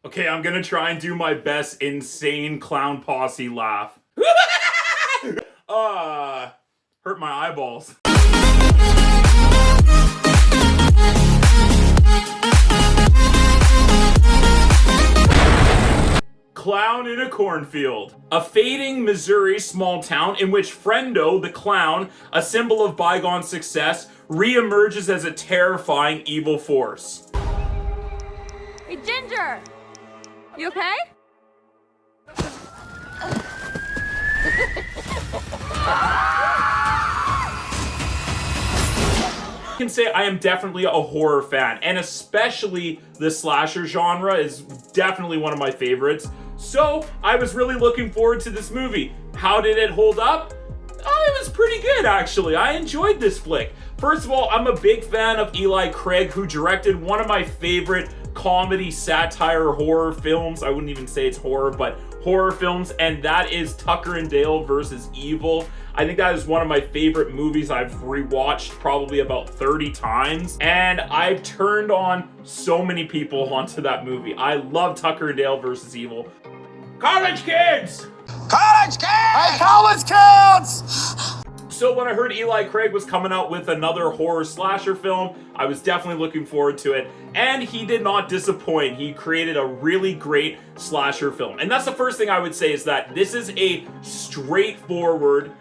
Okay, I'm gonna try and do my best insane clown posse laugh. Hurt my eyeballs. Clown in a cornfield. A fading Missouri small town in which Frendo, the clown, a symbol of bygone success, reemerges as a terrifying evil force. Hey, Ginger! You okay? I can say I am definitely a horror fan, and especially the slasher genre is definitely one of my favorites. So I was really looking forward to this movie. How did it hold up? Oh, it was pretty good, actually. I enjoyed this flick. First of all, I'm a big fan of Eli Craig, who directed one of my favorite comedy satire horror films. I wouldn't even say it's horror, but horror films, and that is Tucker and Dale versus Evil. I think that is one of my favorite movies. I've rewatched probably about 30 times, and I've turned on so many people onto that movie. I love Tucker and Dale versus Evil. College kids! College kids! Hey, college kids! So when I heard Eli Craig was coming out with another horror slasher film, I was definitely looking forward to it. And he did not disappoint. He created a really great slasher film. And that's the first thing I would say, is that this is a straightforward,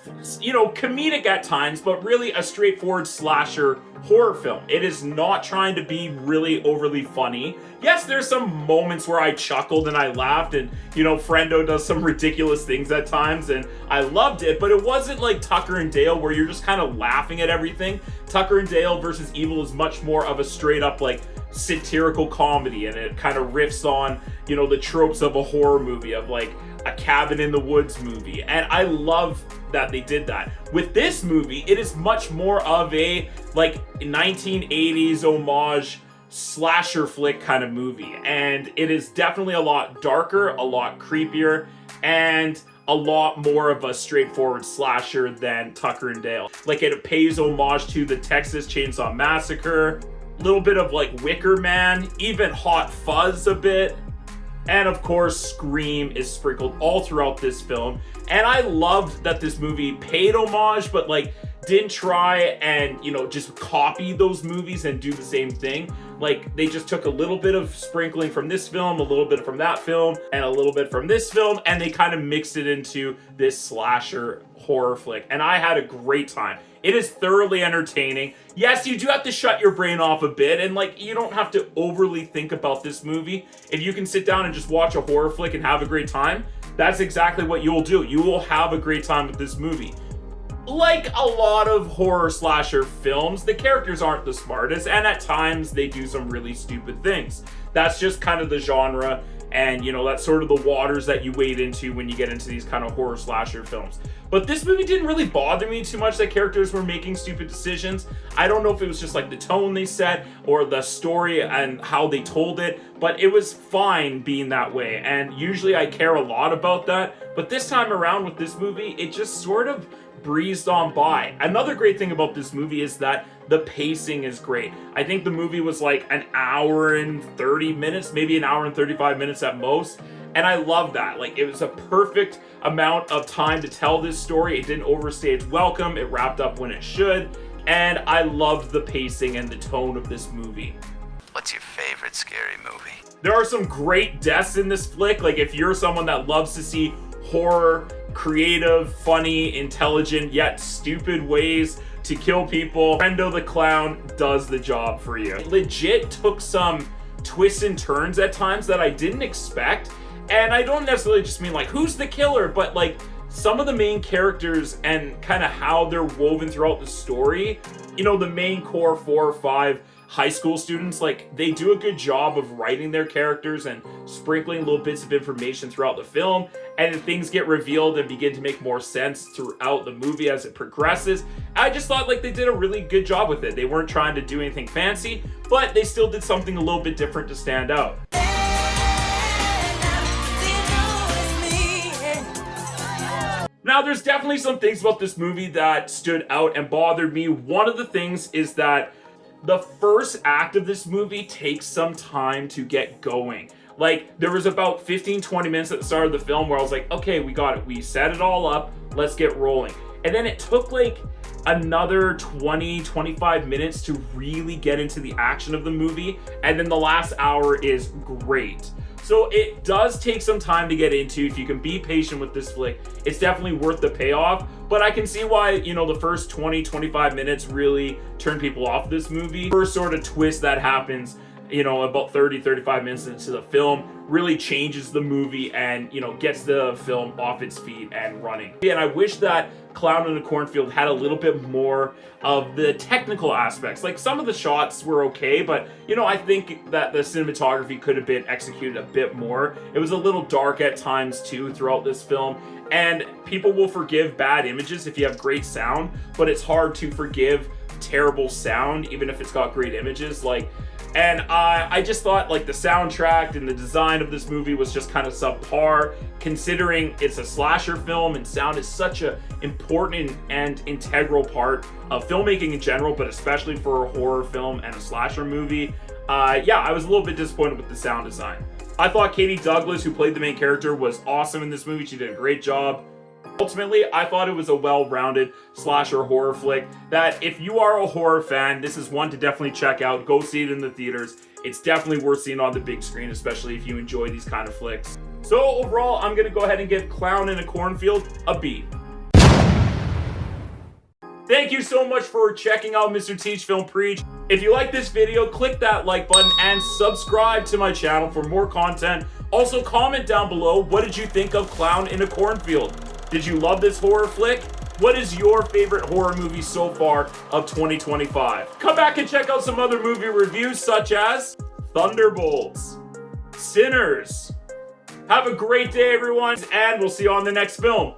comedic at times, but really a straightforward slasher horror film. It is not trying to be really overly funny. Yes, there's some moments where I chuckled and I laughed, and Frendo does some ridiculous things at times, and I loved it, but it wasn't like Tucker and Dale where you're just kind of laughing at everything. Tucker and Dale versus Evil is much more of a straight up satirical comedy, and it kind of riffs on the tropes of a horror movie, of like a cabin in the woods movie, and I love that they did that. With this movie, it is much more of a 1980s homage slasher flick kind of movie, and it is definitely a lot darker, a lot creepier, and a lot more of a straightforward slasher than Tucker and Dale. It pays homage to the Texas Chainsaw Massacre, a little bit of Wicker Man, even Hot Fuzz a bit. And of course, Scream is sprinkled all throughout this film. And I loved that this movie paid homage, but didn't try and, just copy those movies and do the same thing. They just took a little bit of sprinkling from this film, a little bit from that film, and a little bit from this film, and they kind of mixed it into this slasher horror flick. And I had a great time. It is thoroughly entertaining. Yes, you do have to shut your brain off a bit, and you don't have to overly think about this movie. If you can sit down and just watch a horror flick and have a great time, that's exactly what you'll do. You will have a great time with this movie. Like a lot of horror slasher films, the characters aren't the smartest, and at times they do some really stupid things. That's just kind of the genre, and that's sort of the waters that you wade into when you get into these kind of horror slasher films. But this movie didn't really bother me too much that characters were making stupid decisions. I don't know if it was just the tone they set or the story and how they told it, but it was fine being that way. And usually I care a lot about that, but this time around with this movie, it just sort of breezed on by. Another great thing about this movie is that the pacing is great. I think the movie was an hour and 30 minutes, maybe an hour and 35 minutes at most. And I love that. It was a perfect amount of time to tell this story. It didn't overstay its welcome. It wrapped up when it should. And I loved the pacing and the tone of this movie. What's your favorite scary movie? There are some great deaths in this flick. If you're someone that loves to see horror, creative, funny, intelligent, yet stupid ways to kill people, Frendo the Clown does the job for you. It legit took some twists and turns at times that I didn't expect. And I don't necessarily just mean who's the killer, but some of the main characters and kind of how they're woven throughout the story. The main core 4 or 5 high school students, they do a good job of writing their characters and sprinkling little bits of information throughout the film, and then things get revealed and begin to make more sense throughout the movie as it progresses. I just thought they did a really good job with it. They weren't trying to do anything fancy, but they still did something a little bit different to stand out. Now, there's definitely some things about this movie that stood out and bothered me. One of the things is that the first act of this movie takes some time to get going. Like, there was about 15-20 minutes at the start of the film where I was like, okay, we got it. We set it all up. Let's get rolling. And then it took like another 20-25 minutes to really get into the action of the movie. And then the last hour is great. So it does take some time to get into. If you can be patient with this flick, it's definitely worth the payoff. But I can see why, you know, the first 20-25 minutes really turn people off this movie. First sort of twist that happens, you know, about 30-35 minutes into the film really changes the movie and, you know, gets the film off its feet and running. And I wish that Clown in a Cornfield had a little bit more of the technical aspects. Like, some of the shots were okay, but, you know, I think that the cinematography could have been executed a bit more. It was a little dark at times too throughout this film, and people will forgive bad images if you have great sound, but it's hard to forgive terrible sound even if it's got great images. And I just thought, like, the soundtrack and the design of this movie was just kind of subpar, considering it's a slasher film and sound is such an important and integral part of filmmaking in general, but especially for a horror film and a slasher movie. Yeah, I was a little bit disappointed with the sound design. I thought Katie Douglas, who played the main character, was awesome in this movie. She did a great job. Ultimately, I thought it was a well-rounded slasher horror flick that if you are a horror fan, this is one to definitely check out. Go see it in the theaters. It's definitely worth seeing on the big screen, especially if you enjoy these kind of flicks. So overall, I'm going to go ahead and give Clown in a Cornfield a B. Thank you so much for checking out Mr. Teach Film Preach. If you like this video, click that like button and subscribe to my channel for more content. Also, comment down below, what did you think of Clown in a Cornfield? Did you love this horror flick? What is your favorite horror movie so far of 2025? Come back and check out some other movie reviews such as Thunderbolts, Sinners. Have a great day, everyone, and we'll see you on the next film.